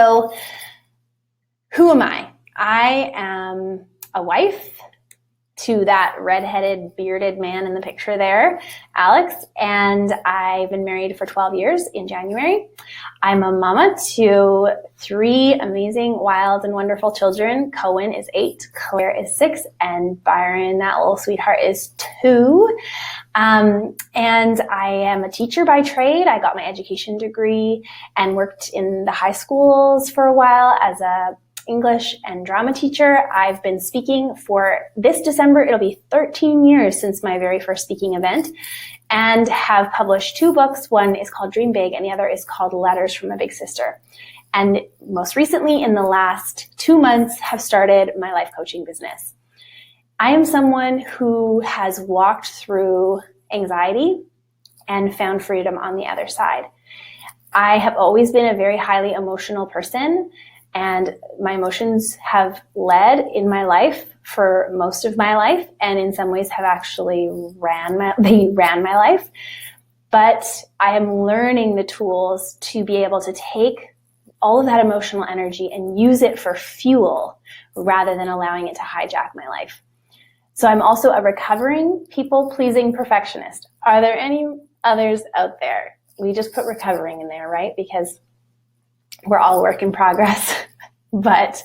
So who am I? I am a wife to that redheaded, bearded man in the picture there, Alex, and I've been married for 12 years in January. I'm a mama to 3 amazing, wild, and wonderful children. Cohen is 8, Claire is 6, and Byron, that little sweetheart, is 2. And I am a teacher by trade. I got my education degree and worked in the high schools for a while as a English and drama teacher. I've been speaking for this December. It'll be 13 years since my very first speaking event, and have published 2 books. One is called Dream Big and the other is called Letters from a Big Sister. And most recently, in the last 2 months, have started my life coaching business. I am someone who has walked through anxiety and found freedom on the other side. I have always been a very highly emotional person, and my emotions have led in my life for most of my life, and in some ways have actually ran my life. But I am learning the tools to be able to take all of that emotional energy and use it for fuel rather than allowing it to hijack my life. So I'm also a recovering people-pleasing perfectionist. Are there any others out there? We just put recovering in there, right? Because we're all work in progress. But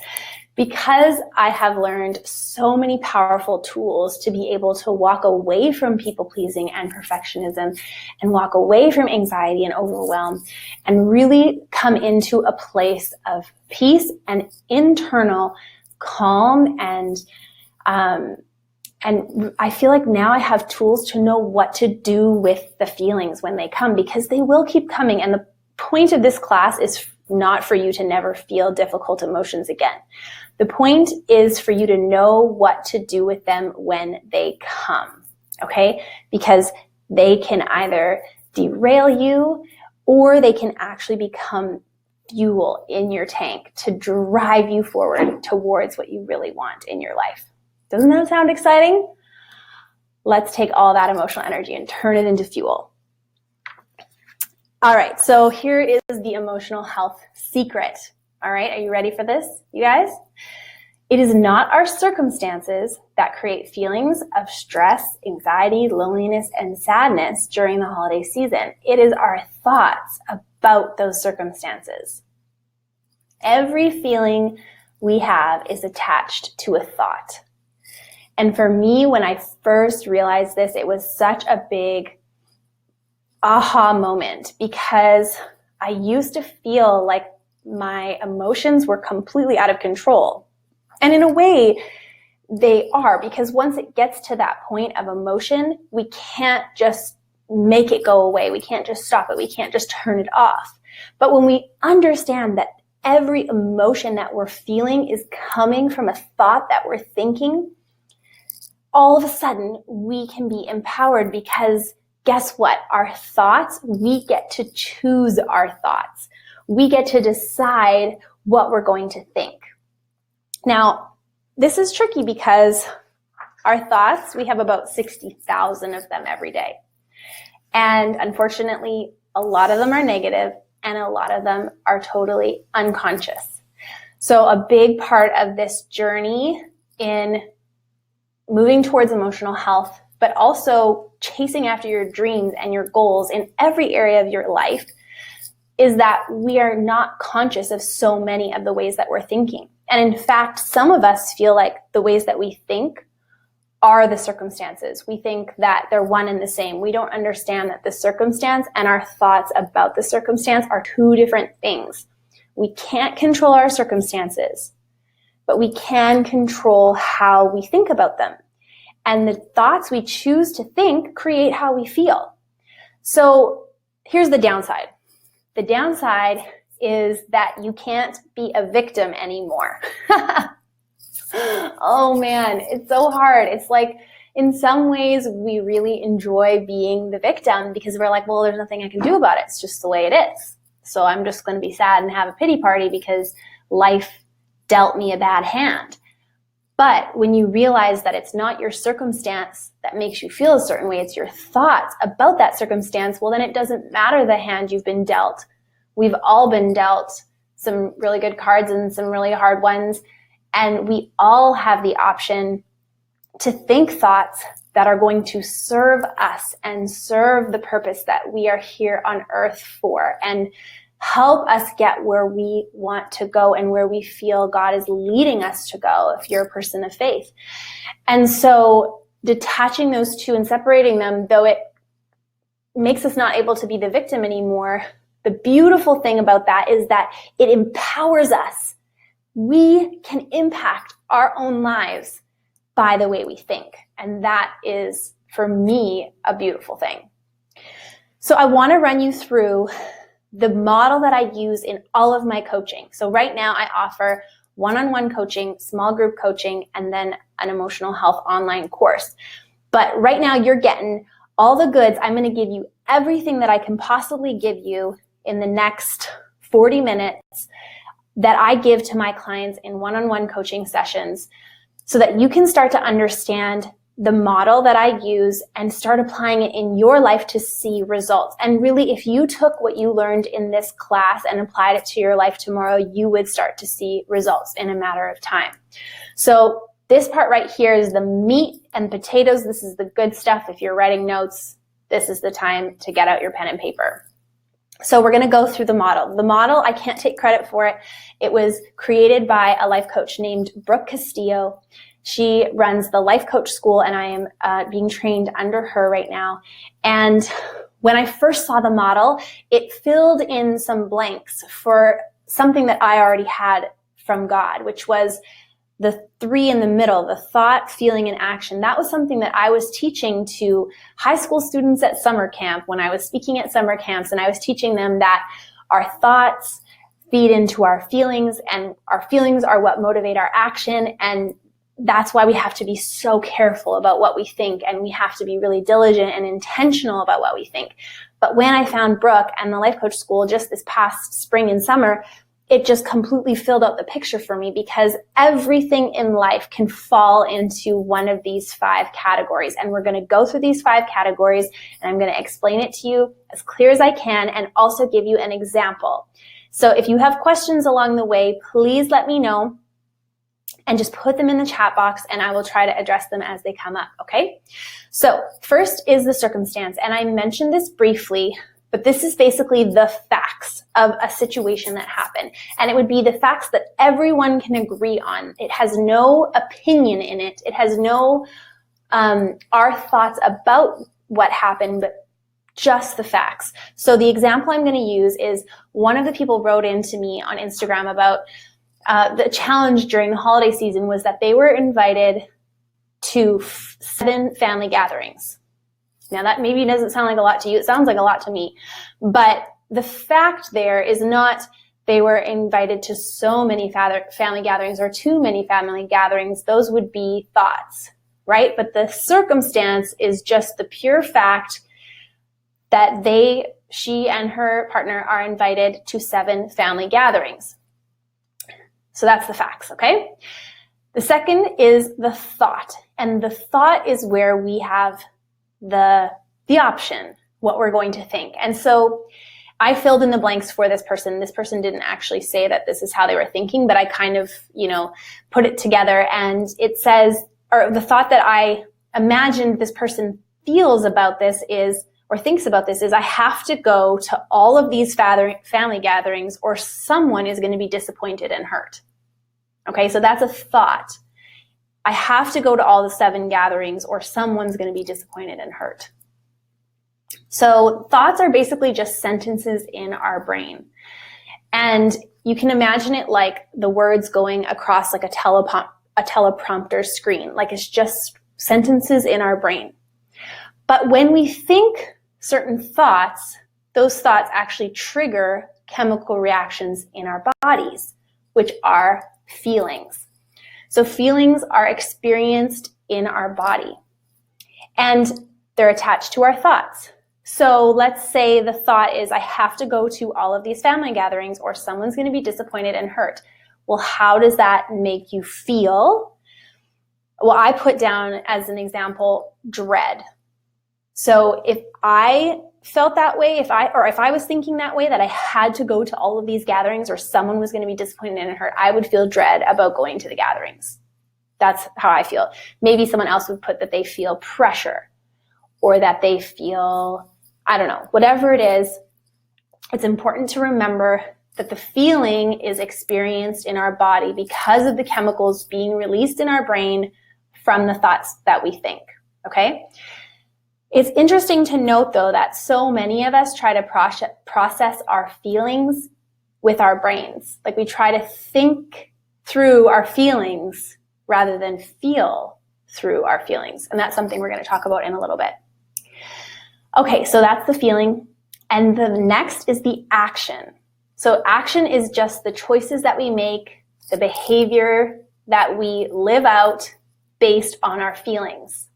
because I have learned so many powerful tools to be able to walk away from people-pleasing and perfectionism and walk away from anxiety and overwhelm and really come into a place of peace and internal calm, and I feel like now I have tools to know what to do with the feelings when they come, because they will keep coming. And the point of this class is not for you to never feel difficult emotions again. The point is for you to know what to do with them when they come, okay? Because they can either derail you or they can actually become fuel in your tank to drive you forward towards what you really want in your life. Doesn't that sound exciting? Let's take all that emotional energy and turn it into fuel. All right, so here is the emotional health secret. All right, are you ready for this, you guys? It is not our circumstances that create feelings of stress, anxiety, loneliness, and sadness during the holiday season. It is our thoughts about those circumstances. Every feeling we have is attached to a thought. And for me, when I first realized this, it was such a big aha moment, because I used to feel like my emotions were completely out of control. And in a way, they are, because once it gets to that point of emotion, we can't just make it go away. We can't just stop it. We can't just turn it off. But when we understand that every emotion that we're feeling is coming from a thought that we're thinking, all of a sudden we can be empowered, because guess what? Our thoughts, we get to choose our thoughts. We get to decide what we're going to think. Now, this is tricky because our thoughts, we have about 60,000 of them every day. And unfortunately, a lot of them are negative and a lot of them are totally unconscious. So a big part of this journey in moving towards emotional health, but also chasing after your dreams and your goals in every area of your life, is that we are not conscious of so many of the ways that we're thinking. And in fact, some of us feel like the ways that we think are the circumstances. We think that they're one and the same. We don't understand that the circumstance and our thoughts about the circumstance are 2 different things. We can't control our circumstances, but we can control how we think about them. And the thoughts we choose to think create how we feel. So here's the downside. The downside is that you can't be a victim anymore. Oh man, it's so hard. It's like, in some ways, we really enjoy being the victim because we're like, well, there's nothing I can do about it. It's just the way it is. So I'm just going to be sad and have a pity party because life dealt me a bad hand. But when you realize that it's not your circumstance that makes you feel a certain way, it's your thoughts about that circumstance, well, then it doesn't matter the hand you've been dealt. We've all been dealt some really good cards and some really hard ones. And we all have the option to think thoughts that are going to serve us and serve the purpose that we are here on earth for, and help us get where we want to go and where we feel God is leading us to go if you're a person of faith. And so detaching those two and separating them, though it makes us not able to be the victim anymore, the beautiful thing about that is that it empowers us. We can impact our own lives by the way we think. And that is, for me, a beautiful thing. So I want to run you through the model that I use in all of my coaching. So right now I offer one-on-one coaching, small group coaching, and then an emotional health online course. But right now you're getting all the goods. I'm going to give you everything that I can possibly give you in the next 40 minutes that I give to my clients in one-on-one coaching sessions, so that you can start to understand the model that I use and start applying it in your life to see results. And really, if you took what you learned in this class and applied it to your life tomorrow, you would start to see results in a matter of time. So this part right here is the meat and potatoes. This is the good stuff. If you're writing notes, this is the time to get out your pen and paper. So we're going to go through the model. The model, I can't take credit for it. It was created by a life coach named Brooke Castillo. She runs the Life Coach School, and I am being trained under her right now. And when I first saw the model, it filled in some blanks for something that I already had from God, which was the three in the middle, the thought, feeling, and action. That was something that I was teaching to high school students at summer camp when I was speaking at summer camps, and I was teaching them that our thoughts feed into our feelings, and our feelings are what motivate our action. And that's why we have to be so careful about what we think, and we have to be really diligent and intentional about what we think. But when I found Brooke and the Life Coach School just this past spring and summer, it just completely filled out the picture for me, because everything in life can fall into one of these 5 categories. And we're going to go through these 5 categories, and I'm going to explain it to you as clear as I can and also give you an example. So if you have questions along the way, please let me know and just put them in the chat box, and I will try to address them as they come up, okay? So first is the circumstance, and I mentioned this briefly, but this is basically the facts of a situation that happened. And it would be the facts that everyone can agree on. It has no opinion in it. It has no our thoughts about what happened, but just the facts. So the example I'm going to use is, one of the people wrote into me on Instagram about the challenge during the holiday season was that they were invited to 7 family gatherings. Now that maybe doesn't sound like a lot to you. It sounds like a lot to me. But the fact there is not they were invited to so many family gatherings or too many family gatherings. Those would be thoughts, right? But the circumstance is just the pure fact that she and her partner are invited to 7 family gatherings. So that's the facts, okay? The second is the thought. And the thought is where we have the option, what we're going to think. And so I filled in the blanks for this person. This person didn't actually say that this is how they were thinking, but I kind of, put it together. And it says, or the thought that I imagined this person feels about this is, or thinks about this is, I have to go to all of these family gatherings or someone is going to be disappointed and hurt. Okay, so that's a thought. I have to go to all the 7 gatherings or someone's going to be disappointed and hurt. So thoughts are basically just sentences in our brain. And you can imagine it like the words going across like a teleprompter screen, like it's just sentences in our brain. But when we think certain thoughts, those thoughts actually trigger chemical reactions in our bodies, which are feelings. So feelings are experienced in our body, and they're attached to our thoughts. So let's say the thought is, I have to go to all of these family gatherings or someone's going to be disappointed and hurt. Well, how does that make you feel? Well, I put down as an example, dread. So if I felt that way, if I was thinking that way, that I had to go to all of these gatherings or someone was going to be disappointed and hurt, I would feel dread about going to the gatherings. That's how I feel. Maybe someone else would put that they feel pressure or that they feel, I don't know, whatever it is. It's important to remember that the feeling is experienced in our body because of the chemicals being released in our brain from the thoughts that we think, okay? It's interesting to note, though, that so many of us try to process our feelings with our brains. Like we try to think through our feelings rather than feel through our feelings. And that's something we're going to talk about in a little bit. Okay, so that's the feeling. And the next is the action. So action is just the choices that we make, the behavior that we live out based on our feelings.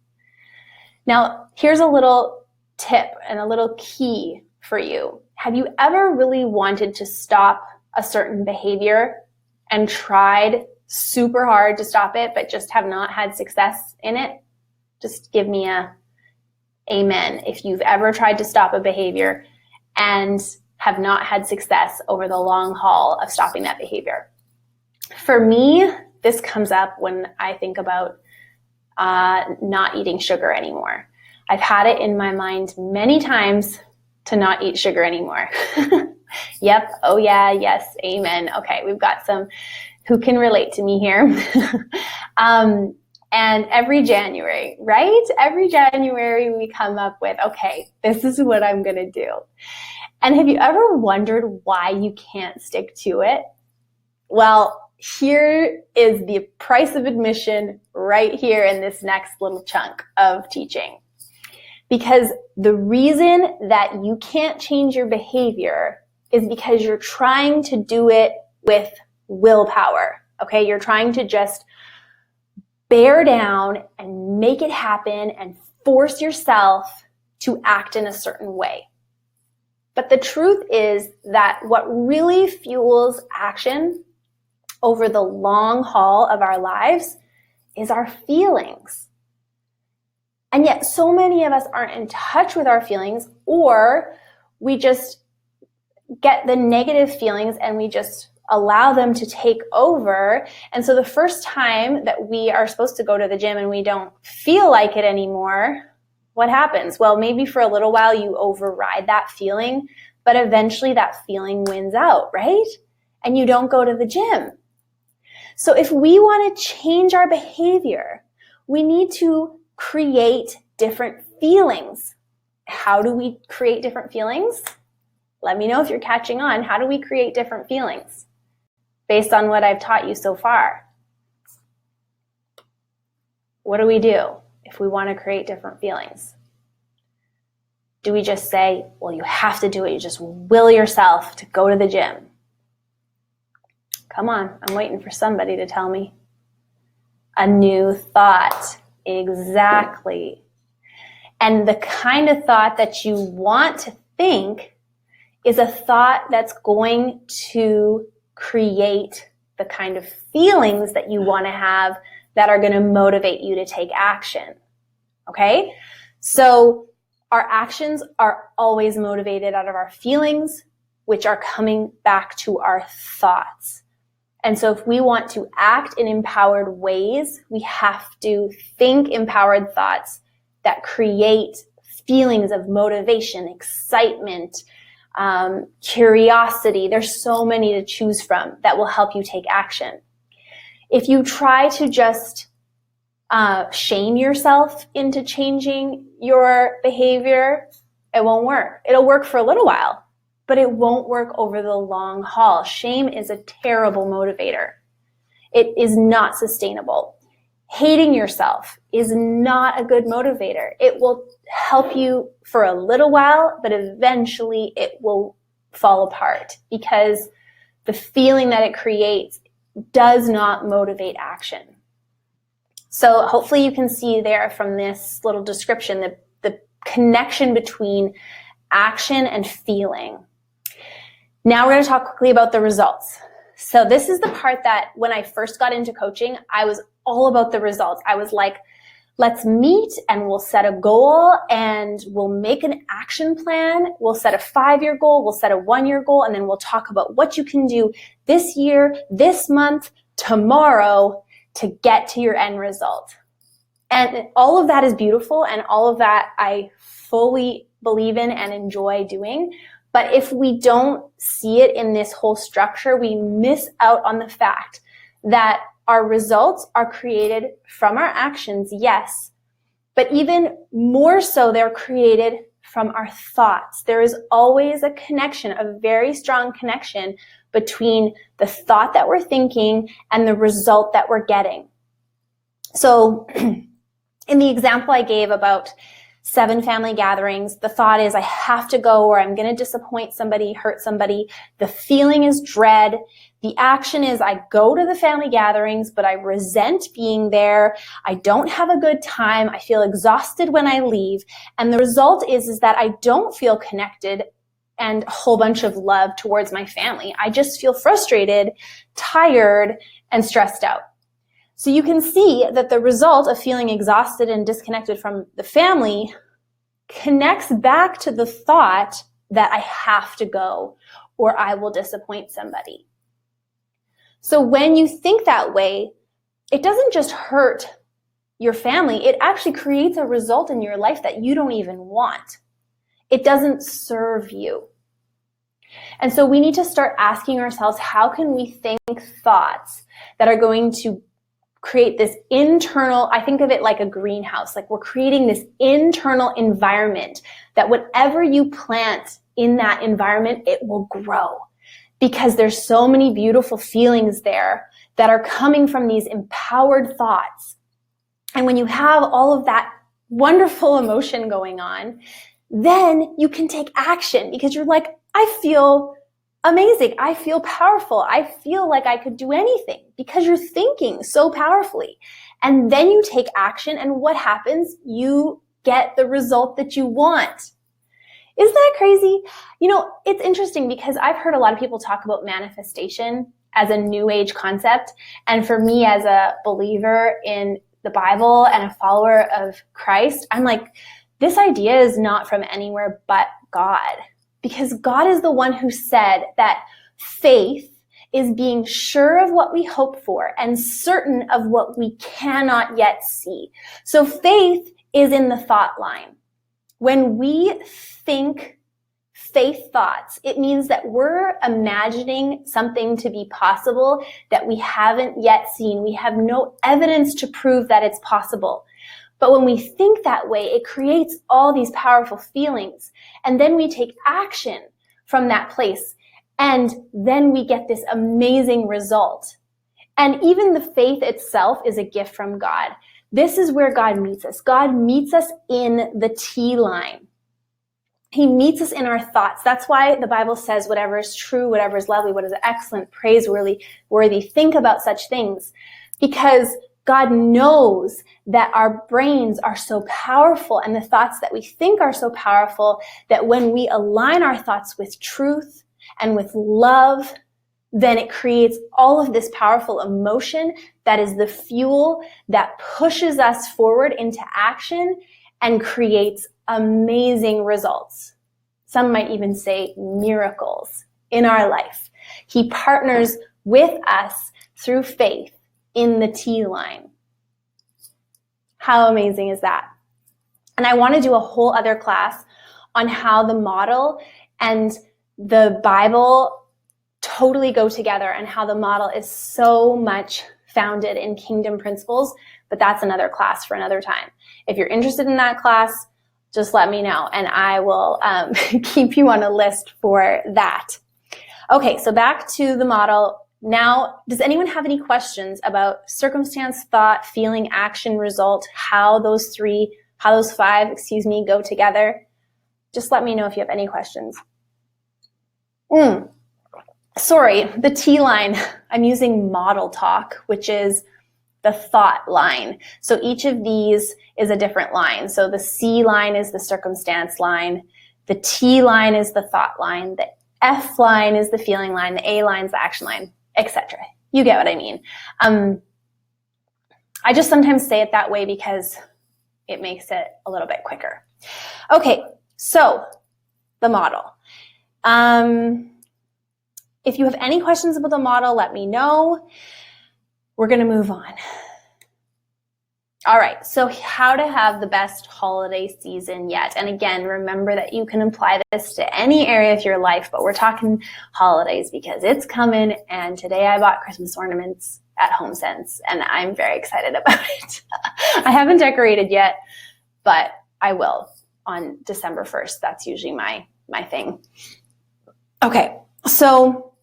Now, here's a little tip and a little key for you. Have you ever really wanted to stop a certain behavior and tried super hard to stop it, but just have not had success in it? Just give me a amen if you've ever tried to stop a behavior and have not had success over the long haul of stopping that behavior. For me, this comes up when I think about not eating sugar anymore. I've had it in my mind many times to not eat sugar anymore. Yep, oh yeah, yes, amen. Okay, we've got some who can relate to me here. And every January, right? Every January we come up with, okay, this is what I'm gonna do. And have you ever wondered why you can't stick to it? Well, here is the price of admission right here in this next little chunk of teaching. Because the reason that you can't change your behavior is because you're trying to do it with willpower, okay? You're trying to just bear down and make it happen and force yourself to act in a certain way. But the truth is that what really fuels action over the long haul of our lives is our feelings. And yet so many of us aren't in touch with our feelings, or we just get the negative feelings and we just allow them to take over. And so the first time that we are supposed to go to the gym and we don't feel like it anymore, what happens? Well, maybe for a little while you override that feeling, but eventually that feeling wins out, right? And you don't go to the gym. So if we want to change our behavior, we need to create different feelings. How do we create different feelings? Let me know if you're catching on. How do we create different feelings based on what I've taught you so far? What do we do if we want to create different feelings? Do we just say, well, you have to do it. You just will yourself to go to the gym. Come on, I'm waiting for somebody to tell me. A new thought. Exactly. And the kind of thought that you want to think is a thought that's going to create the kind of feelings that you want to have that are going to motivate you to take action. Okay? So our actions are always motivated out of our feelings, which are coming back to our thoughts. And so if we want to act in empowered ways, we have to think empowered thoughts that create feelings of motivation, excitement, curiosity. There's so many to choose from that will help you take action. If you try to just shame yourself into changing your behavior, it won't work. It'll work for a little while, but it won't work over the long haul. Shame is a terrible motivator. It is not sustainable. Hating yourself is not a good motivator. It will help you for a little while, but eventually it will fall apart because the feeling that it creates does not motivate action. So hopefully you can see there from this little description the connection between action and feeling. Now we're going to talk quickly about the results. So this is the part that when I first got into coaching, I was all about the results. I was like, let's meet and we'll set a goal and we'll make an action plan. We'll set a 5-year goal, we'll set a 1-year goal, and then we'll talk about what you can do this year, this month, tomorrow to get to your end result. And all of that is beautiful, and all of that I fully believe in and enjoy doing. But if we don't see it in this whole structure, we miss out on the fact that our results are created from our actions, yes, but even more so, they're created from our thoughts. There is always a connection, a very strong connection between the thought that we're thinking and the result that we're getting. So in the example I gave about 7 family gatherings, the thought is I have to go or I'm going to disappoint somebody, hurt somebody. The feeling is dread. The action is I go to the family gatherings, but I resent being there. I don't have a good time. I feel exhausted when I leave. And the result is that I don't feel connected and a whole bunch of love towards my family. I just feel frustrated, tired, and stressed out. So you can see that the result of feeling exhausted and disconnected from the family connects back to the thought that I have to go or I will disappoint somebody. So when you think that way, it doesn't just hurt your family, it actually creates a result in your life that you don't even want. It doesn't serve you. And so we need to start asking ourselves, how can we think thoughts that are going to create this internal, I think of it like a greenhouse, like we're creating this internal environment that whatever you plant in that environment, it will grow because there's so many beautiful feelings there that are coming from these empowered thoughts. And when you have all of that wonderful emotion going on, then you can take action because you're like, I feel amazing. I feel powerful. I feel like I could do anything because you're thinking so powerfully. And then you take action, and what happens? You get the result that you want. Isn't that crazy? You know, it's interesting because I've heard a lot of people talk about manifestation as a new age concept. And for me, as a believer in the Bible and a follower of Christ, I'm like, this idea is not from anywhere but God. Because God is the one who said that faith is being sure of what we hope for and certain of what we cannot yet see. So faith is in the thought line. When we think faith thoughts, it means that we're imagining something to be possible that we haven't yet seen. We have no evidence to prove that it's possible. But when we think that way, it creates all these powerful feelings. And then we take action from that place. And then we get this amazing result. And even the faith itself is a gift from God. This is where God meets us. God meets us in the T line. He meets us in our thoughts. That's why the Bible says whatever is true, whatever is lovely, what is excellent, praiseworthy, think about such things. Because God knows that our brains are so powerful and the thoughts that we think are so powerful that when we align our thoughts with truth and with love, then it creates all of this powerful emotion that is the fuel that pushes us forward into action and creates amazing results. Some might even say miracles in our life. He partners with us through faith in the T line. How amazing is that? And I want to do a whole other class on how the model and the Bible totally go together and how the model is so much founded in kingdom principles, but that's another class for another time. If you're interested in that class, just let me know and I will keep you on a list for that. Okay, so back to the model. Now, does anyone have any questions about circumstance, thought, feeling, action, result, how those 5, go together? Just let me know if you have any questions. Sorry, the T line, I'm using model talk, which is the thought line. So each of these is a different line. So the C line is the circumstance line. The T line is the thought line. The F line is the feeling line. The A line is the action line, etc. You get what I mean. I just sometimes say it that way because it makes it a little bit quicker. Okay, so the model. If you have any questions about the model, let me know. We're going to move on. All right, so how to have the best holiday season yet. And again, remember that you can apply this to any area of your life, but we're talking holidays because it's coming. And today I bought Christmas ornaments at HomeSense, and I'm very excited about it. I haven't decorated yet, but I will on December 1st. That's usually my thing. Okay, so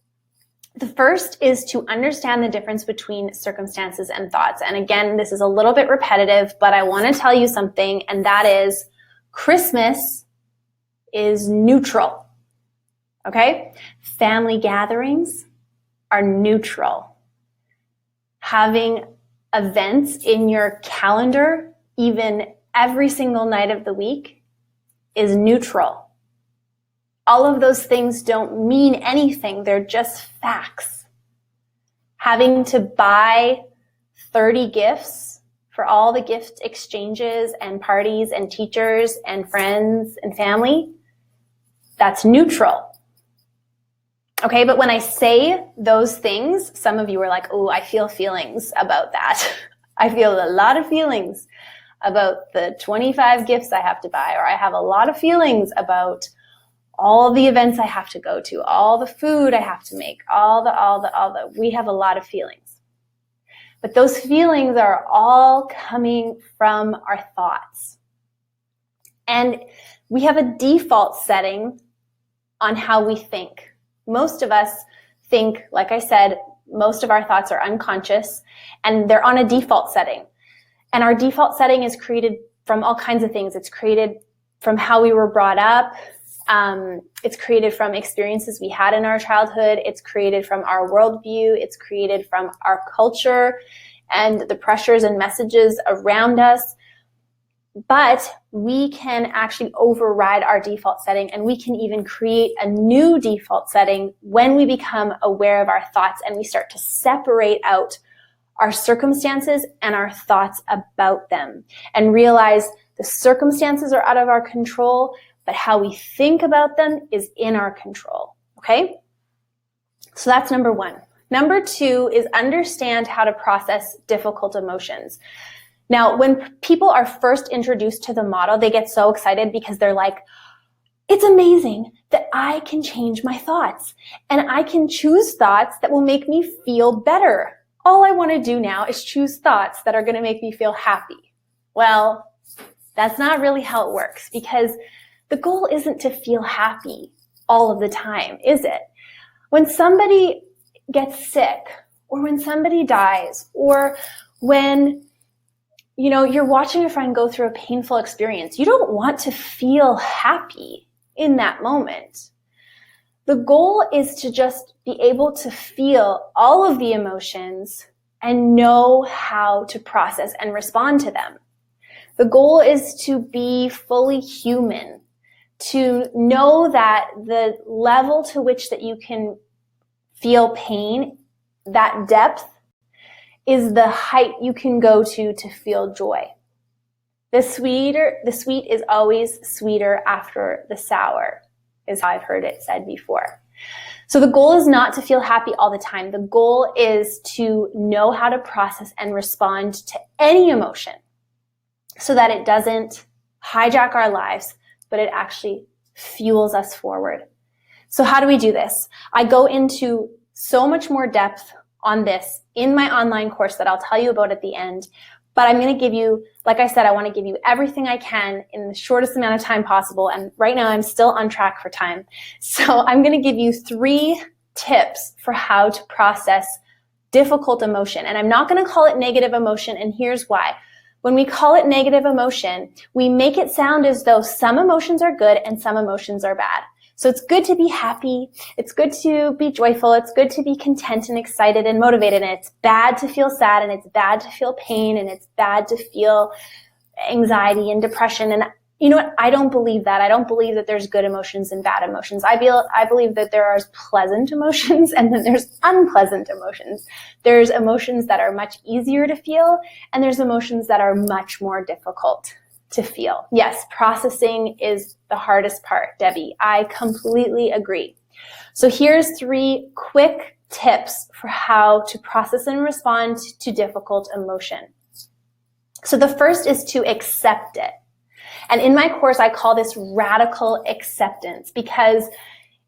the first is to understand the difference between circumstances and thoughts. And again, this is a little bit repetitive, but I want to tell you something, and that is Christmas is neutral. Okay? Family gatherings are neutral. Having events in your calendar, even every single night of the week, is neutral. All of those things don't mean anything. They're just facts. Having to buy 30 gifts for all the gift exchanges and parties and teachers and friends and family, that's neutral. Okay, but when I say those things, some of you are like, oh, I feel feelings about that. I feel a lot of feelings about the 25 gifts I have to buy, or I have a lot of feelings about all the events I have to go to, all the food I have to make, we have a lot of feelings. But those feelings are all coming from our thoughts. And we have a default setting on how we think. Most of us think, like I said, most of our thoughts are unconscious and they're on a default setting. And our default setting is created from all kinds of things. It's created from how we were brought up. It's created from experiences we had in our childhood. It's created from our worldview. It's created from our culture and the pressures and messages around us. But we can actually override our default setting, and we can even create a new default setting when we become aware of our thoughts and we start to separate out our circumstances and our thoughts about them and realize the circumstances are out of our control, but how we think about them is in our control, okay? So that's number one. Number two is understand how to process difficult emotions. Now, when people are first introduced to the model, they get so excited because they're like, it's amazing that I can change my thoughts and I can choose thoughts that will make me feel better. All I want to do now is choose thoughts that are going to make me feel happy. Well, that's not really how it works, because the goal isn't to feel happy all of the time, is it? When somebody gets sick, or when somebody dies, or when you're watching a friend go through a painful experience, you don't want to feel happy in that moment. The goal is to just be able to feel all of the emotions and know how to process and respond to them. The goal is to be fully human, to know that the level to which that you can feel pain, that depth, is the height you can go to feel joy. The sweet is always sweeter after the sour, is how I've heard it said before. So the goal is not to feel happy all the time. The goal is to know how to process and respond to any emotion so that it doesn't hijack our lives, but it actually fuels us forward. So how do we do this? I go into so much more depth on this in my online course that I'll tell you about at the end. But I'm going to give you, like I said, I want to give you everything I can in the shortest amount of time possible. And right now I'm still on track for time. So I'm going to give you 3 tips for how to process difficult emotion. And I'm not going to call it negative emotion. And here's why. When we call it negative emotion, we make it sound as though some emotions are good and some emotions are bad. So it's good to be happy. It's good to be joyful. It's good to be content and excited and motivated. And it's bad to feel sad, and it's bad to feel pain, and it's bad to feel anxiety and depression. And you know what? I don't believe that. I don't believe that there's good emotions and bad emotions. I believe that there are pleasant emotions and then there's unpleasant emotions. There's emotions that are much easier to feel, and there's emotions that are much more difficult to feel. Yes, processing is the hardest part, Debbie. I completely agree. So here's 3 quick tips for how to process and respond to difficult emotion. So the first is to accept it. And in my course, I call this radical acceptance because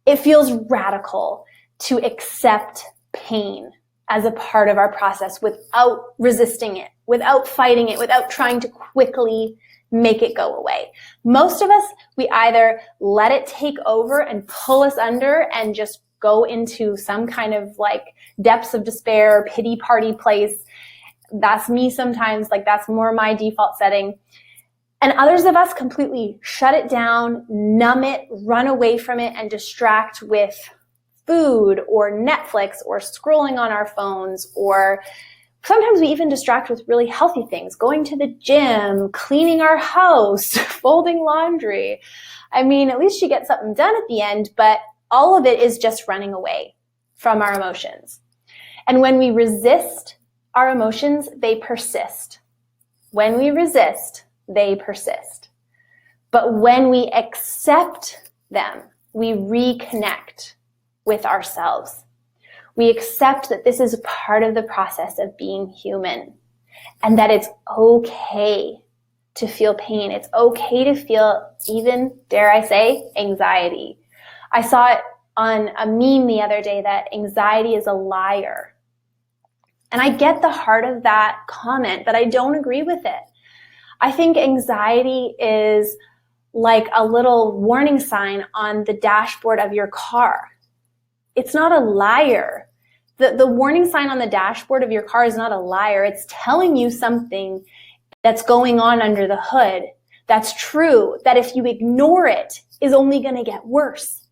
it feels radical to accept pain as a part of our process without resisting it, without fighting it, without trying to quickly make it go away. Most of us, we either let it take over and pull us under and just go into some kind of like depths of despair, pity party place. That's me sometimes, like that's more my default setting. And others of us completely shut it down, numb it, run away from it, and distract with food or Netflix or scrolling on our phones, or sometimes we even distract with really healthy things, going to the gym, cleaning our house, folding laundry. I mean, at least you get something done at the end, but all of it is just running away from our emotions. And when we resist our emotions, they persist. When we resist, they persist. But when we accept them, we reconnect with ourselves. We accept that this is part of the process of being human and that it's okay to feel pain. It's okay to feel even, dare I say, anxiety. I saw it on a meme the other day that anxiety is a liar. And I get the heart of that comment, but I don't agree with it. I think anxiety is like a little warning sign on the dashboard of your car. It's not a liar. The warning sign on the dashboard of your car is not a liar. It's telling you something that's going on under the hood. That's true, that if you ignore it, is only going to get worse.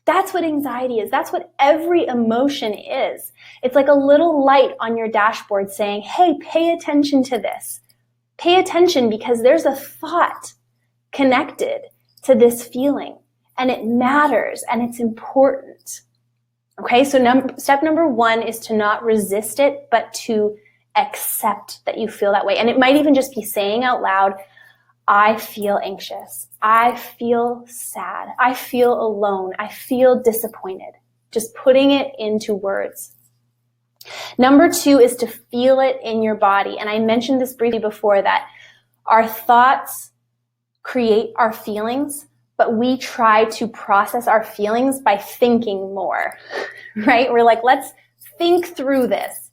That's what anxiety is. That's what every emotion is. It's like a little light on your dashboard saying, hey, pay attention to this. Pay attention because there's a thought connected to this feeling and it matters and it's important. Okay, so step number 1 is to not resist it, but to accept that you feel that way. And it might even just be saying out loud, I feel anxious. I feel sad. I feel alone. I feel disappointed. Just putting it into words. Number 2 is to feel it in your body. And I mentioned this briefly before that our thoughts create our feelings, but we try to process our feelings by thinking more, right? We're like, let's think through this.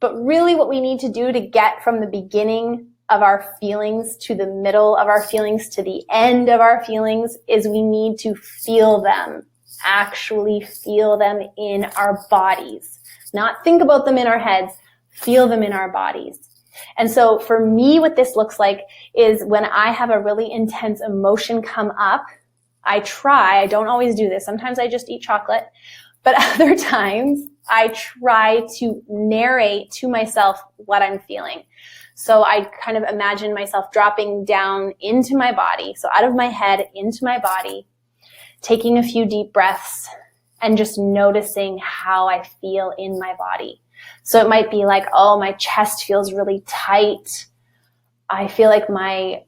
But really what we need to do to get from the beginning of our feelings to the middle of our feelings to the end of our feelings is we need to feel them, actually feel them in our bodies. Not think about them in our heads, feel them in our bodies. And so for me, what this looks like is when I have a really intense emotion come up, I don't always do this. Sometimes I just eat chocolate, but other times I try to narrate to myself what I'm feeling. So I kind of imagine myself dropping down into my body. So out of my head into my body, taking a few deep breaths and just noticing how I feel in my body. So it might be like, oh, my chest feels really tight. I feel like my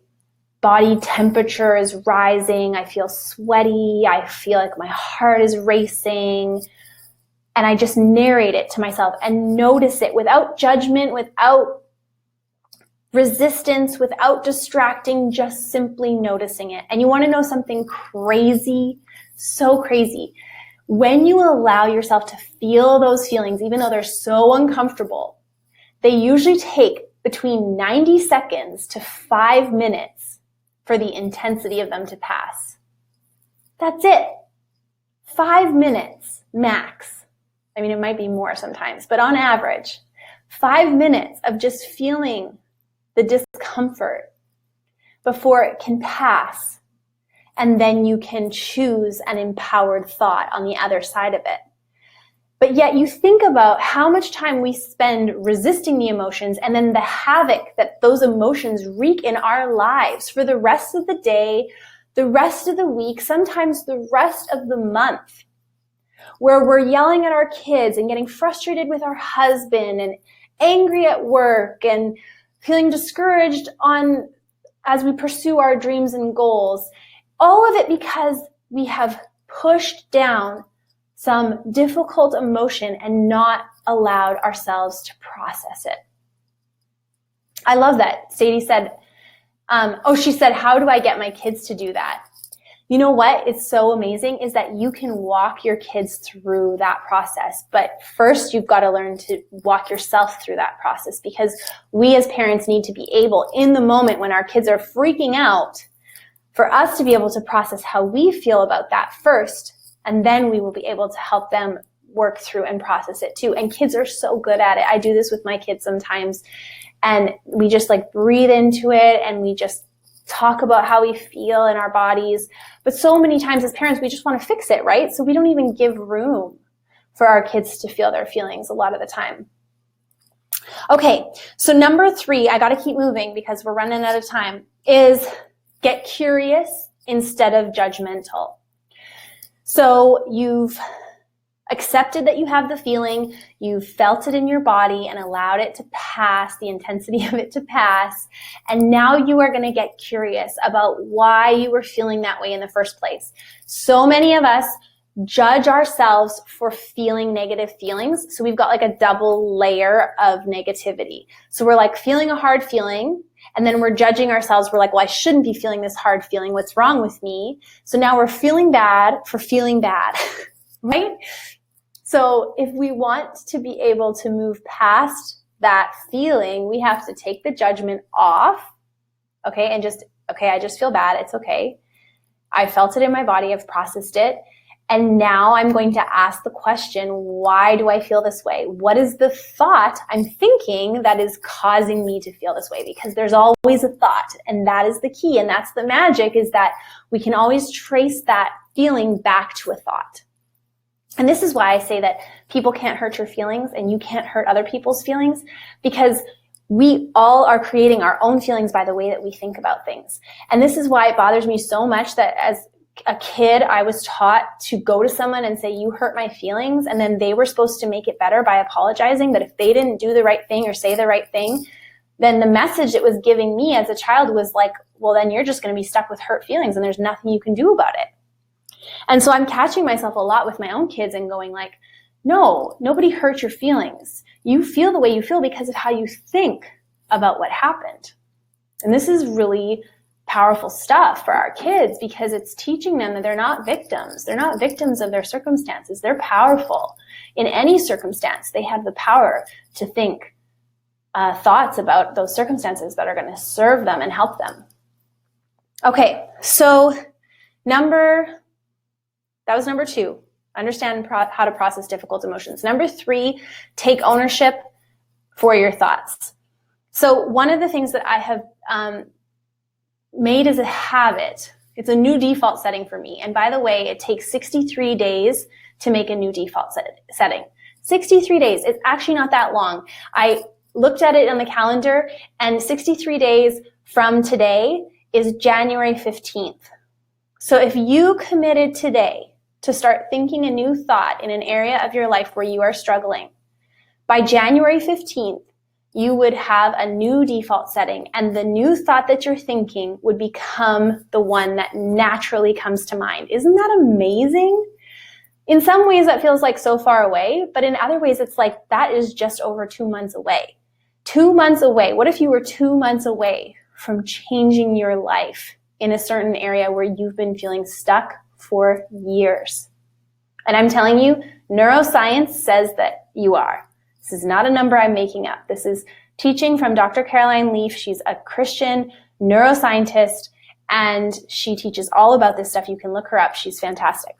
body temperature is rising. I feel sweaty. I feel like my heart is racing. And I just narrate it to myself and notice it without judgment, without resistance, without distracting, just simply noticing it. And you want to know something crazy, so crazy. When you allow yourself to feel those feelings, even though they're so uncomfortable, they usually take between 90 seconds to 5 minutes for the intensity of them to pass. That's it. 5 minutes max. I mean, it might be more sometimes, but on average, 5 minutes of just feeling the discomfort before it can pass. And then you can choose an empowered thought on the other side of it. But yet you think about how much time we spend resisting the emotions and then the havoc that those emotions wreak in our lives for the rest of the day, the rest of the week, sometimes the rest of the month, where we're yelling at our kids and getting frustrated with our husband and angry at work and feeling discouraged on as we pursue our dreams and goals, all of it because we have pushed down some difficult emotion and not allowed ourselves to process it. I love that. Sadie said, she said, how do I get my kids to do that? You know what? It's so amazing is that you can walk your kids through that process. But first, you've got to learn to walk yourself through that process, because we as parents need to be able, in the moment when our kids are freaking out, for us to be able to process how we feel about that first, and then we will be able to help them work through and process it too. And kids are so good at it. I do this with my kids sometimes, and we just like breathe into it and we just talk about how we feel in our bodies. But so many times as parents, we just want to fix it, right? So we don't even give room for our kids to feel their feelings a lot of the time. Okay, so number 3, I got to keep moving because we're running out of time, is get curious instead of judgmental. So you've accepted that you have the feeling, you've felt it in your body and allowed it to pass, the intensity of it to pass, and now you are going to get curious about why you were feeling that way in the first place. So many of us judge ourselves for feeling negative feelings, so we've got like a double layer of negativity. So we're like feeling a hard feeling, and then we're judging ourselves. We're like, well, I shouldn't be feeling this hard feeling. What's wrong with me? So now we're feeling bad for feeling bad, right? So if we want to be able to move past that feeling, we have to take the judgment off, okay, and just, okay, I just feel bad. It's okay. I felt it in my body. I've processed it. And now I'm going to ask the question, why do I feel this way? What is the thought I'm thinking that is causing me to feel this way? Because there's always a thought, and that is the key. And that's the magic, is that we can always trace that feeling back to a thought. And this is why I say that people can't hurt your feelings and you can't hurt other people's feelings, because we all are creating our own feelings by the way that we think about things. And this is why it bothers me so much that as a kid, I was taught to go to someone and say, you hurt my feelings. And then they were supposed to make it better by apologizing. But if they didn't do the right thing or say the right thing, then the message it was giving me as a child was like, well, then you're just going to be stuck with hurt feelings and there's nothing you can do about it. And so I'm catching myself a lot with my own kids and going like, no, nobody hurt your feelings. You feel the way you feel because of how you think about what happened. And this is really powerful stuff for our kids, because it's teaching them that they're not victims. They're not victims of their circumstances. They're powerful. In any circumstance, they have the power to think thoughts about those circumstances that are going to serve them and help them. Okay, so that was number 2. Understand how to process difficult emotions. Number 3, take ownership for your thoughts. So one of the things that I have made as a habit, it's a new default setting for me. And by the way, it takes 63 days to make a new default setting. 63 days. It's actually not that long. I looked at it on the calendar, and 63 days from today is January 15th. So if you committed today to start thinking a new thought in an area of your life where you are struggling, by January 15th, you would have a new default setting, and the new thought that you're thinking would become the one that naturally comes to mind. Isn't that amazing? In some ways that feels like so far away, but in other ways it's like that is just over 2 months away. 2 months away. What if you were 2 months away from changing your life in a certain area where you've been feeling stuck for years? And I'm telling you, neuroscience says that you are. This is not a number I'm making up. This is teaching from Dr. Caroline Leaf. She's a Christian neuroscientist, and she teaches all about this stuff. You can look her up. She's fantastic.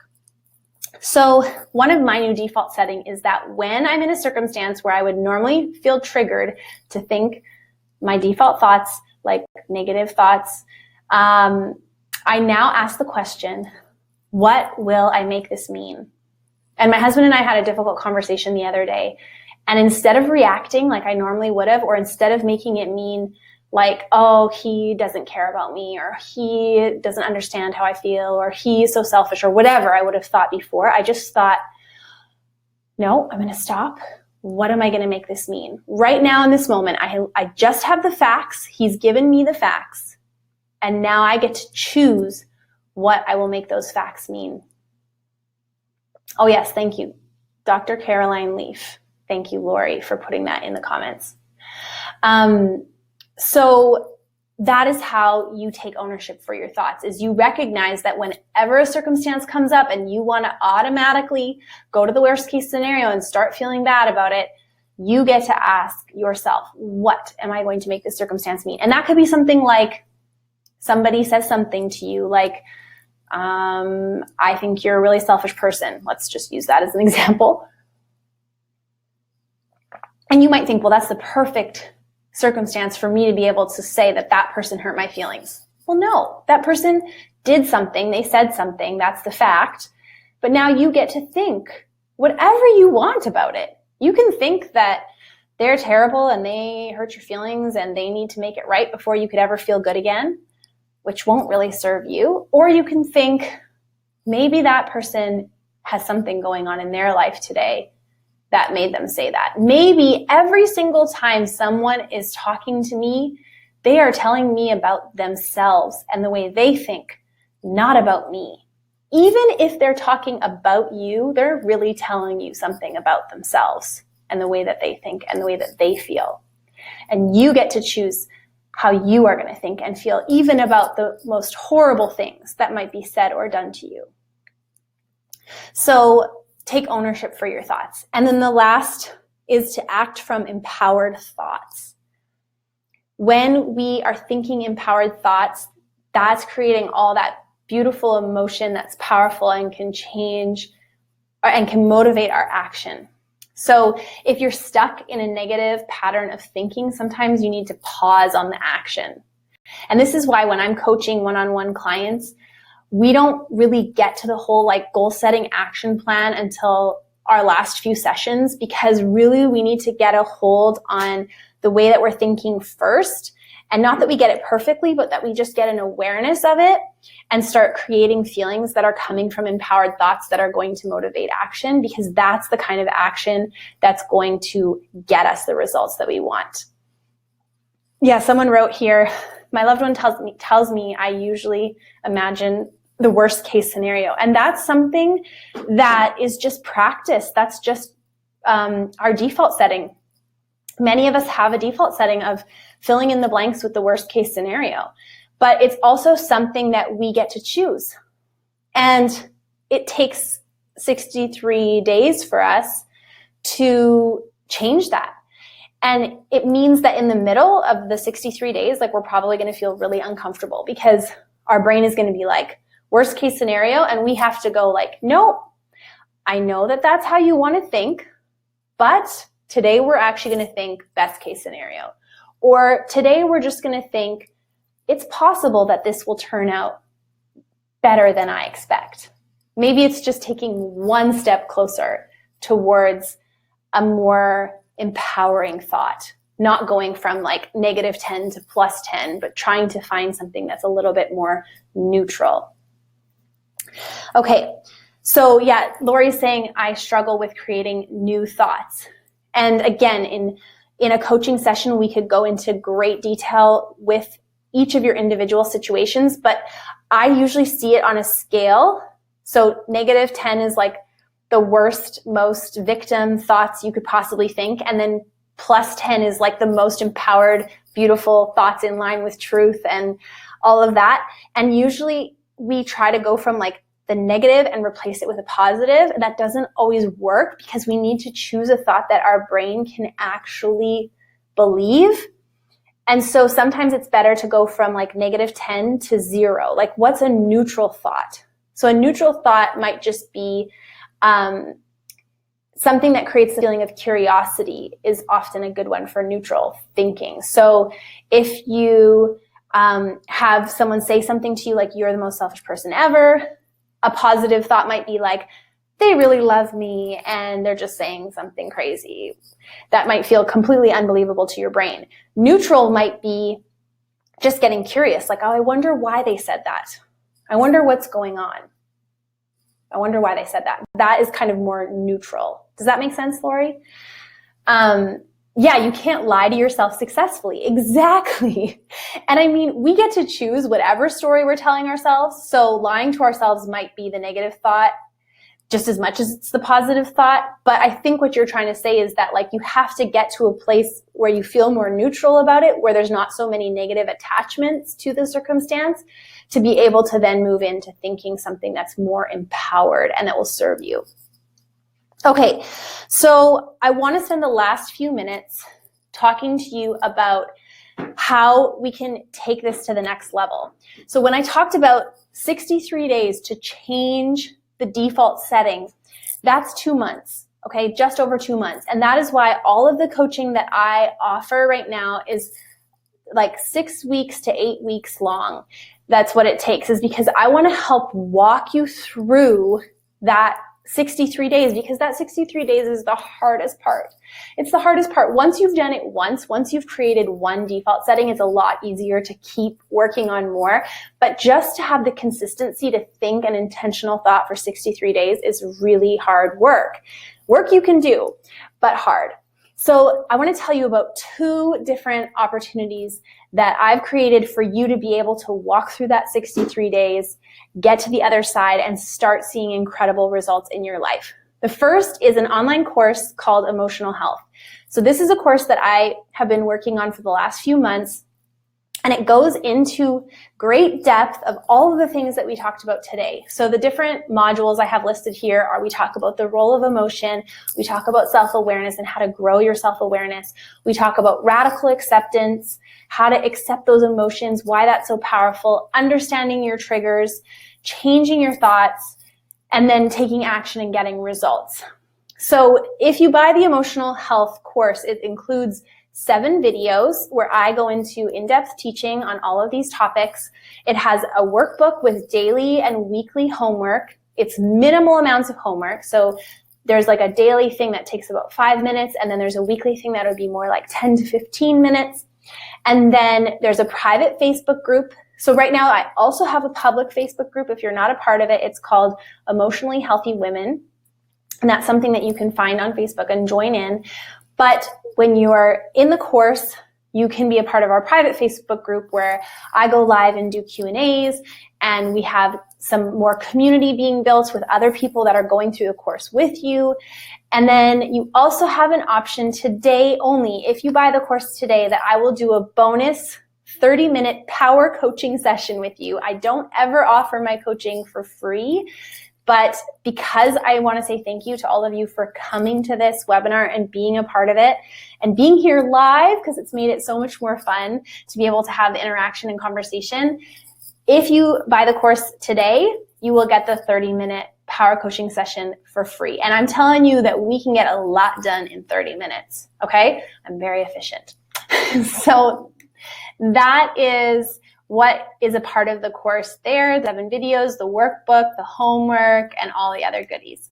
So one of my new default setting is that when I'm in a circumstance where I would normally feel triggered to think my default thoughts, like negative thoughts, I now ask the question, what will I make this mean? And my husband and I had a difficult conversation the other day. And instead of reacting like I normally would have, or instead of making it mean like, oh, he doesn't care about me, or he doesn't understand how I feel, or he's so selfish, or whatever I would have thought before, I just thought, no, I'm going to stop. What am I going to make this mean? Right now in this moment, I just have the facts. He's given me the facts. And now I get to choose what I will make those facts mean. Oh yes, thank you, Dr. Caroline Leaf. Thank you, Lori, for putting that in the comments. So that is how you take ownership for your thoughts, is you recognize that whenever a circumstance comes up and you want to automatically go to the worst case scenario and start feeling bad about it, you get to ask yourself, what am I going to make this circumstance mean? And that could be something like somebody says something to you like, I think you're a really selfish person. Let's just use that as an example. And you might think, well, that's the perfect circumstance for me to be able to say that that person hurt my feelings. Well, no, that person did something. They said something. That's the fact. But now you get to think whatever you want about it. You can think that they're terrible and they hurt your feelings and they need to make it right before you could ever feel good again, which won't really serve you. Or you can think maybe that person has something going on in their life today that made them say that. Maybe every single time someone is talking to me, they are telling me about themselves and the way they think, not about me. Even if they're talking about you, they're really telling you something about themselves and the way that they think and the way that they feel. And you get to choose how you are going to think and feel, even about the most horrible things that might be said or done to you. So take ownership for your thoughts. And then the last is to act from empowered thoughts. When we are thinking empowered thoughts, that's creating all that beautiful emotion that's powerful and can change and can motivate our action. So if you're stuck in a negative pattern of thinking, sometimes you need to pause on the action. And this is why when I'm coaching one-on-one clients, we don't really get to the whole like goal setting action plan until our last few sessions, because really we need to get a hold on the way that we're thinking first. And not that we get it perfectly, but that we just get an awareness of it and start creating feelings that are coming from empowered thoughts that are going to motivate action, because that's the kind of action that's going to get us the results that we want. Yeah, someone wrote here, my loved one tells me I usually imagine the worst case scenario. And that's something that is just practice. That's just our default setting. Many of us have a default setting of filling in the blanks with the worst case scenario, but it's also something that we get to choose. And it takes 63 days for us to change that. And it means that in the middle of the 63 days, like we're probably going to feel really uncomfortable because our brain is going to be like, worst case scenario. And we have to go like, no, I know that that's how you want to think, but today we're actually going to think best case scenario. Or today we're just going to think it's possible that this will turn out better than I expect. Maybe it's just taking one step closer towards a more empowering thought, not going from like -10 to +10, but trying to find something that's a little bit more neutral. Okay, so yeah, Lori's saying I struggle with creating new thoughts. And again, in a coaching session, we could go into great detail with each of your individual situations, but I usually see it on a scale. So -10 is like the worst, most victim thoughts you could possibly think. And then +10 is like the most empowered, beautiful thoughts in line with truth and all of that. And usually we try to go from like the negative and replace it with a positive. And that doesn't always work because we need to choose a thought that our brain can actually believe. And so sometimes it's better to go from like -10 to 0. Like, what's a neutral thought? So a neutral thought might just be something that creates the feeling of curiosity is often a good one for neutral thinking. So if you have someone say something to you like, you're the most selfish person ever, a positive thought might be like, they really love me and they're just saying something crazy. That might feel completely unbelievable to your brain. Neutral might be just getting curious, like, oh, I wonder why they said that. I wonder what's going on. I wonder why they said that. That is kind of more neutral. Does that make sense, Lori? Yeah, you can't lie to yourself successfully. Exactly. And I mean, we get to choose whatever story we're telling ourselves. So lying to ourselves might be the negative thought just as much as it's the positive thought. But I think what you're trying to say is that like you have to get to a place where you feel more neutral about it, where there's not so many negative attachments to the circumstance, to be able to then move into thinking something that's more empowered and that will serve you. Okay, so I want to spend the last few minutes talking to you about how we can take this to the next level. So when I talked about 63 days to change the default setting, that's 2 months, okay, just over 2 months. And that is why all of the coaching that I offer right now is like 6 weeks to 8 weeks long. That's what it takes, is because I want to help walk you through that 63 days, because that 63 days is the hardest part. It's the hardest part. Once you've done it once you've created one default setting, it's a lot easier to keep working on more. But just to have the consistency to think an intentional thought for 63 days is really hard work. Work you can do, but hard. So I want to tell you about 2 different opportunities that I've created for you to be able to walk through that 63 days, get to the other side, and start seeing incredible results in your life. The first is an online course called Emotional Health. So this is a course that I have been working on for the last few months, and it goes into great depth of all of the things that we talked about today. So the different modules I have listed here are, we talk about the role of emotion, we talk about self-awareness and how to grow your self-awareness, we talk about radical acceptance, how to accept those emotions, why that's so powerful, understanding your triggers, changing your thoughts, and then taking action and getting results. So if you buy the Emotional Health course, it includes 7 videos where I go into in-depth teaching on all of these topics. It has a workbook with daily and weekly homework. It's minimal amounts of homework. So there's like a daily thing that takes about 5 minutes, and then there's a weekly thing that would be more like 10 to 15 minutes. And then there's a private Facebook group. So right now I also have a public Facebook group. If you're not a part of it, it's called Emotionally Healthy Women. And that's something that you can find on Facebook and join in. But when you're in the course, you can be a part of our private Facebook group where I go live and do Q&As, and we have some more community being built with other people that are going through the course with you. And then you also have an option today only, if you buy the course today, that I will do a bonus 30-minute power coaching session with you. I don't ever offer my coaching for free, but because I want to say thank you to all of you for coming to this webinar and being a part of it and being here live, because it's made it so much more fun to be able to have the interaction and conversation. If you buy the course today, you will get the 30-minute power coaching session for free. And I'm telling you that we can get a lot done in 30 minutes, okay? I'm very efficient. So that is what is a part of the course there, the 7 videos, the workbook, the homework, and all the other goodies.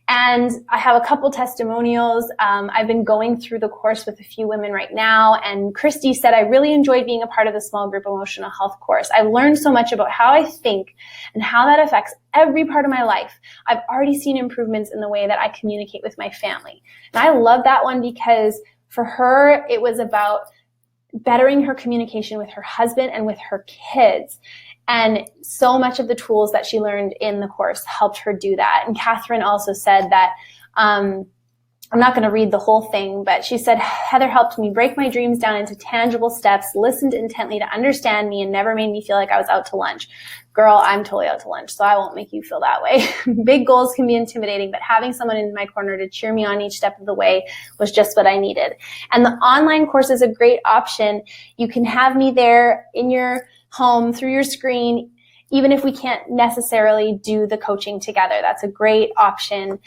And I have a couple testimonials. I've been going through the course with a few women right now, and Christy said, I really enjoyed being a part of the small group emotional health course. I've learned so much about how I think and how that affects every part of my life. I've already seen improvements in the way that I communicate with my family. And I love that one because for her, it was about bettering her communication with her husband and with her kids. And so much of the tools that she learned in the course helped her do that. And Catherine also said that, I'm not going to read the whole thing, but she said, Heather helped me break my dreams down into tangible steps, listened intently to understand me, and never made me feel like I was out to lunch. Girl, I'm totally out to lunch, so I won't make you feel that way. Big goals can be intimidating, but having someone in my corner to cheer me on each step of the way was just what I needed. And the online course is a great option. You can have me there in your home through your screen, even if we can't necessarily do the coaching together. That's a great option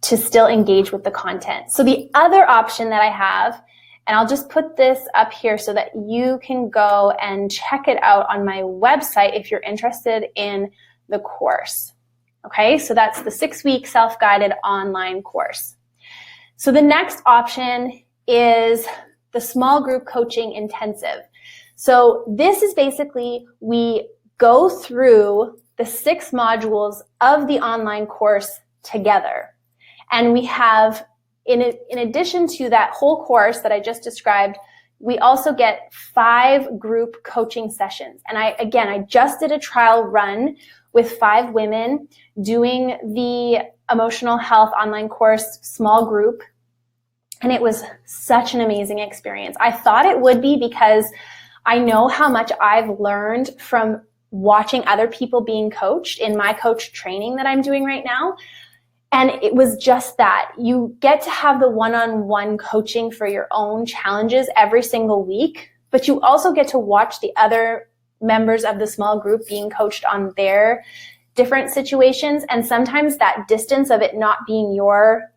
to still engage with the content. So the other option that I have, and I'll just put this up here so that you can go and check it out on my website if you're interested in the course. Okay, so that's the 6-week self-guided online course. So the next option is the small group coaching intensive. So this is basically, we go through the 6 modules of the online course together. And we have in addition to that whole course that I just described, we also get 5 group coaching sessions. And I just did a trial run with 5 women doing the emotional health online course small group. And it was such an amazing experience. I thought it would be because I know how much I've learned from watching other people being coached in my coach training that I'm doing right now. And it was just that. You get to have the one-on-one coaching for your own challenges every single week, but you also get to watch the other members of the small group being coached on their different situations. And sometimes that distance of it not being your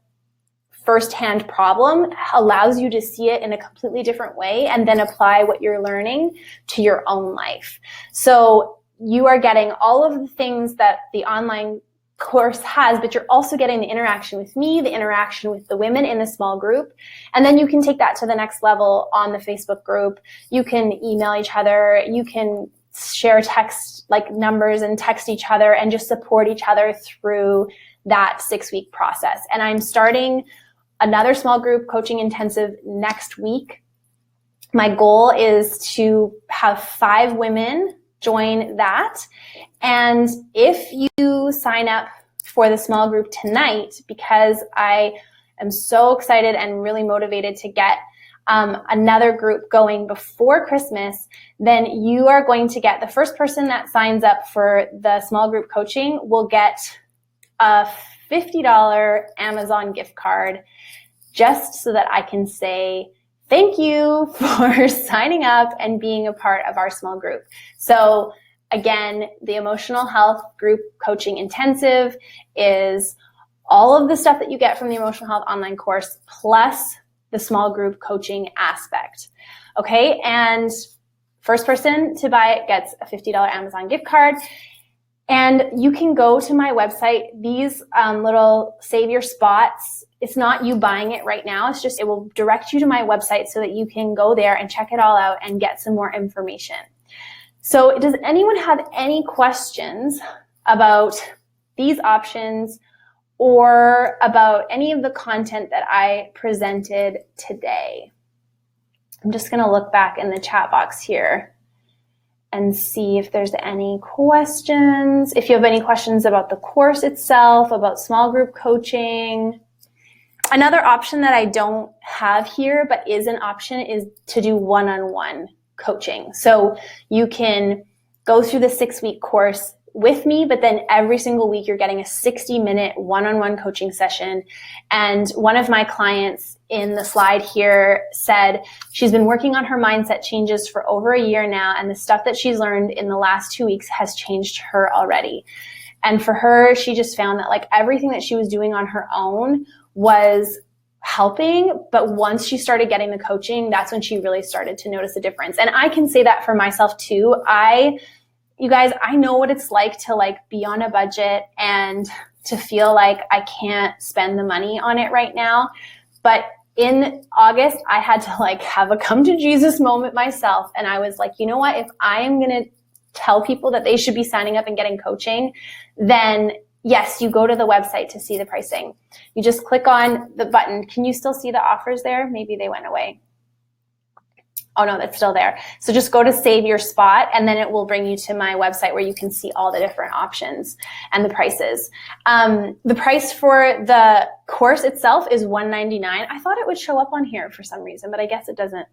firsthand problem allows you to see it in a completely different way and then apply what you're learning to your own life. So you are getting all of the things that the online course has, but you're also getting the interaction with me, the interaction with the women in the small group. And then you can take that to the next level on the Facebook group. You can email each other. You can share text like numbers and text each other and just support each other through that 6-week process. And I'm starting another small group coaching intensive next week. My goal is to have 5 women join that. And if you sign up for the small group tonight, because I am so excited and really motivated to get another group going before Christmas, then you are going to get, the first person that signs up for the small group coaching will get a $50 Amazon gift card, just so that I can say thank you for signing up and being a part of our small group. So again, the emotional health group coaching intensive is all of the stuff that you get from the emotional health online course plus the small group coaching aspect. Okay, and first person to buy it gets a $50 Amazon gift card. And you can go to my website. These little save your spots, it's not you buying it right now. It's just, it will direct you to my website so that you can go there and check it all out and get some more information. So does anyone have any questions about these options or about any of the content that I presented today? I'm just going to look back in the chat box here and see if there's any questions. If you have any questions about the course itself, about small group coaching. Another option that I don't have here, but is an option, is to do one-on-one coaching. So you can go through the 6-week course with me, but then every single week you're getting a 60-minute one-on-one coaching session. And one of my clients in the slide here said she's been working on her mindset changes for over a year now, and the stuff that she's learned in the last 2 weeks has changed her already. And for her, she just found that like everything that she was doing on her own was helping, but once she started getting the coaching, that's when she really started to notice a difference. And I can say that for myself too. You guys, I know what it's like to like be on a budget and to feel like I can't spend the money on it right now. But in August, I had to like have a come to Jesus moment myself. And I was like, you know what? If I am going to tell people that they should be signing up and getting coaching, then yes, you go to the website to see the pricing. You just click on the button. Can you still see the offers there? Maybe they went away. Oh no, that's still there. So just go to save your spot and then it will bring you to my website where you can see all the different options and the prices. The price for the course itself is $199. I thought it would show up on here for some reason, but I guess it doesn't.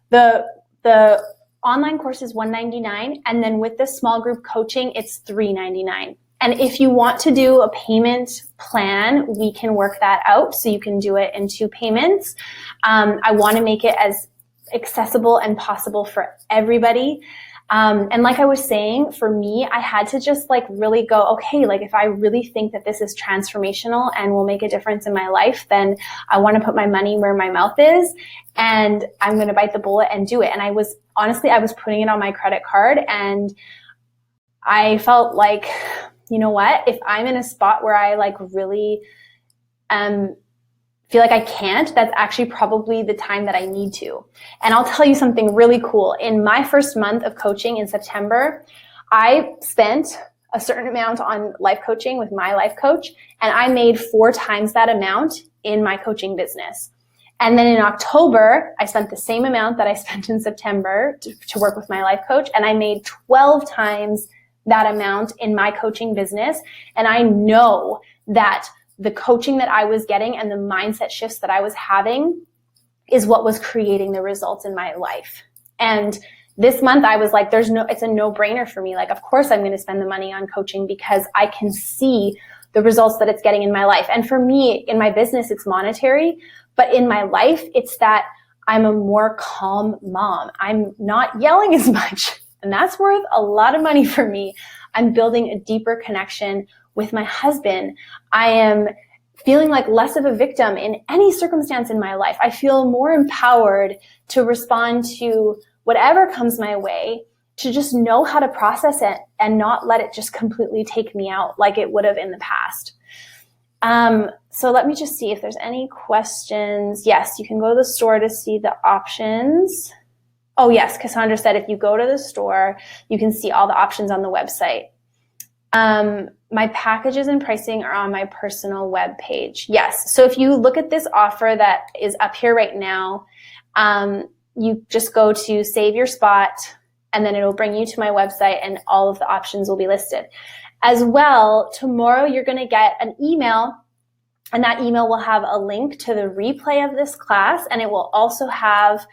The online course is $199, and then with the small group coaching, it's $399. And if you want to do a payment plan, we can work that out. So you can do it in 2 payments. I want to make it as accessible and possible for everybody. And like I was saying, for me, I had to just like really go, okay, like if I really think that this is transformational and will make a difference in my life, then I want to put my money where my mouth is and I'm going to bite the bullet and do it. And I was putting it on my credit card and I felt like, you know what, if I'm in a spot where I like really feel like I can't, that's actually probably the time that I need to. And I'll tell you something really cool. In my first month of coaching in September, I spent a certain amount on life coaching with my life coach, and I made 4 times that amount in my coaching business. And then in October, I spent the same amount that I spent in September to work with my life coach, and I made 12 times that amount in my coaching business. And I know that the coaching that I was getting and the mindset shifts that I was having is what was creating the results in my life. And this month I was like, it's a no-brainer for me. Like, of course I'm going to spend the money on coaching because I can see the results that it's getting in my life. And for me, in my business, it's monetary, but in my life, it's that I'm a more calm mom. I'm not yelling as much, and that's worth a lot of money for me. I'm building a deeper connection with my husband. I am feeling like less of a victim in any circumstance in my life. I feel more empowered to respond to whatever comes my way, to just know how to process it and not let it just completely take me out like it would have in the past. So let me just see if there's any questions. Yes, you can go to the store to see the options. Oh yes, Cassandra said if you go to the store, you can see all the options on the website. My packages and pricing are on my personal web page. Yes, so if you look at this offer that is up here right now, you just go to save your spot, and then it'll bring you to my website and all of the options will be listed. As well, tomorrow you're going to get an email, and that email will have a link to the replay of this class, and it will also have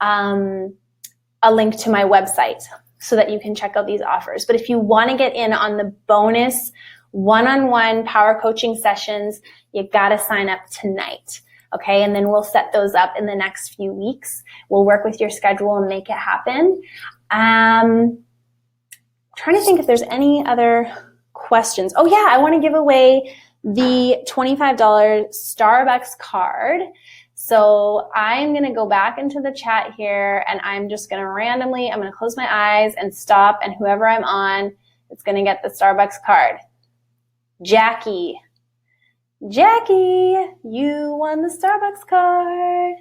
a link to my website so that you can check out these offers. But if you want to get in on the bonus one-on-one power coaching sessions, you got to sign up tonight. Okay, and then we'll set those up in the next few weeks. We'll work with your schedule and make it happen. Trying to think if there's any other questions. Oh yeah, I want to give away the $25 Starbucks card. So I'm going to go back into the chat here, and I'm just going to randomly, I'm going to close my eyes and stop, and whoever I'm on is going to get the Starbucks card. Jackie, you won the Starbucks card.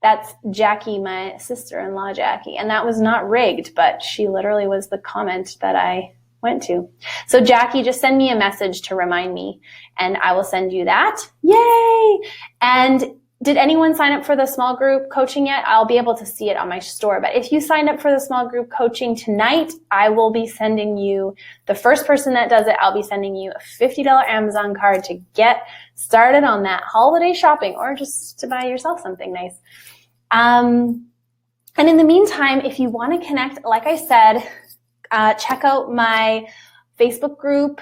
That's Jackie, my sister-in-law, Jackie. And that was not rigged, but she literally was the comment that I went to. So Jackie, just send me a message to remind me, and I will send you that. Yay! And did anyone sign up for the small group coaching yet? I'll be able to see it on my store. But if you signed up for the small group coaching tonight, I will be sending you, the first person that does it, I'll be sending you a $50 Amazon card to get started on that holiday shopping, or just to buy yourself something nice. And in the meantime, if you want to connect, like I said, check out my Facebook group,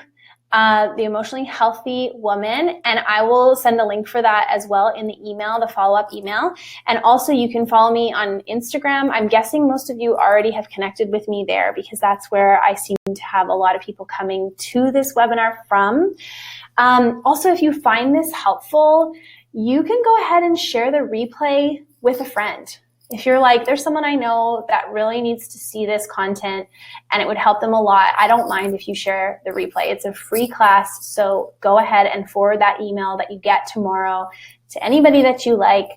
The Emotionally Healthy Woman, and I will send a link for that as well in the email, the follow-up email. And also you can follow me on Instagram. I'm guessing most of you already have connected with me there because that's where I seem to have a lot of people coming to this webinar from. Also, if you find this helpful, you can go ahead and share the replay with a friend. If you're like, there's someone I know that really needs to see this content and it would help them a lot, I don't mind if you share the replay. It's a free class, so go ahead and forward that email that you get tomorrow to anybody that you like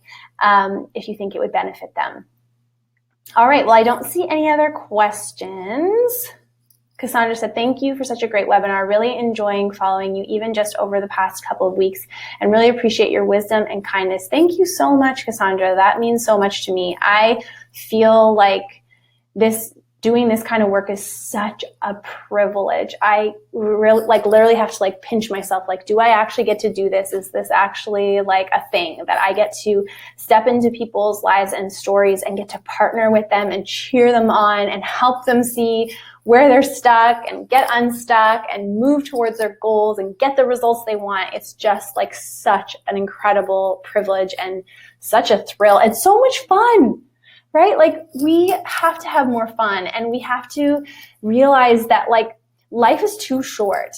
if you think it would benefit them. All right, well, I don't see any other questions. Cassandra said, thank you for such a great webinar. Really enjoying following you even just over the past couple of weeks, and really appreciate your wisdom and kindness. Thank you so much, Cassandra. That means so much to me. I feel like doing this kind of work is such a privilege. I really literally have to pinch myself. Do I actually get to do this? Is this actually a thing that I get to step into people's lives and stories and get to partner with them and cheer them on and help them see where they're stuck and get unstuck and move towards their goals and get the results they want. It's just such an incredible privilege and such a thrill and so much fun, right? We have to have more fun, and we have to realize that life is too short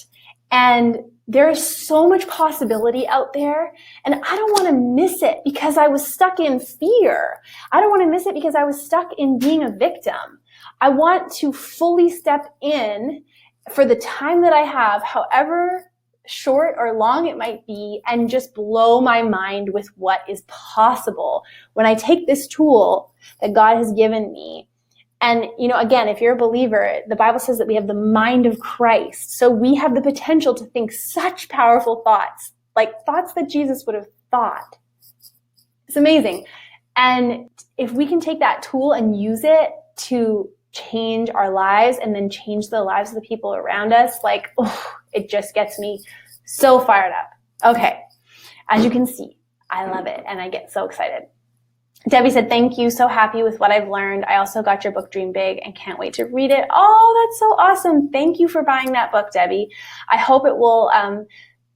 and there is so much possibility out there, and I don't want to miss it because I was stuck in fear. I don't want to miss it because I was stuck in being a victim. I want to fully step in for the time that I have, however short or long it might be, and just blow my mind with what is possible when I take this tool that God has given me And, again, if you're a believer, the Bible says that we have the mind of Christ. So we have the potential to think such powerful thoughts, like thoughts that Jesus would have thought. It's amazing. And if we can take that tool and use it to change our lives and then change the lives of the people around us, it just gets me so fired up. Okay. As you can see, I love it and I get so excited. Debbie said, thank you. So happy with what I've learned. I also got your book, Dream Big, and can't wait to read it. Oh, that's so awesome. Thank you for buying that book, Debbie. I hope it will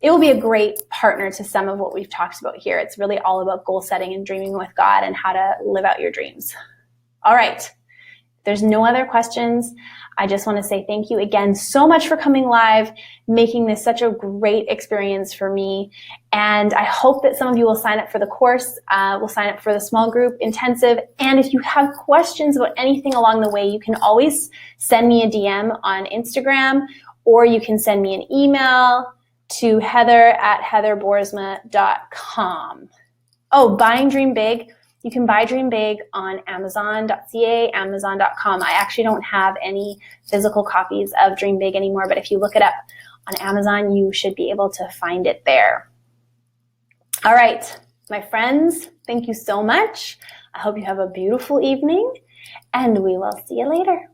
be a great partner to some of what we've talked about here. It's really all about goal setting and dreaming with God and how to live out your dreams. All right. If there's no other questions, I just want to say thank you again so much for coming live, making this such a great experience for me. And I hope that some of you will sign up for the course, will sign up for the small group intensive. And if you have questions about anything along the way, you can always send me a DM on Instagram, or you can send me an email to heather@heatherboersma.com. Oh, buying Dream Big. You can buy Dream Big on Amazon.ca, Amazon.com. I actually don't have any physical copies of Dream Big anymore, but if you look it up on Amazon, you should be able to find it there. All right, my friends, thank you so much. I hope you have a beautiful evening, and we will see you later.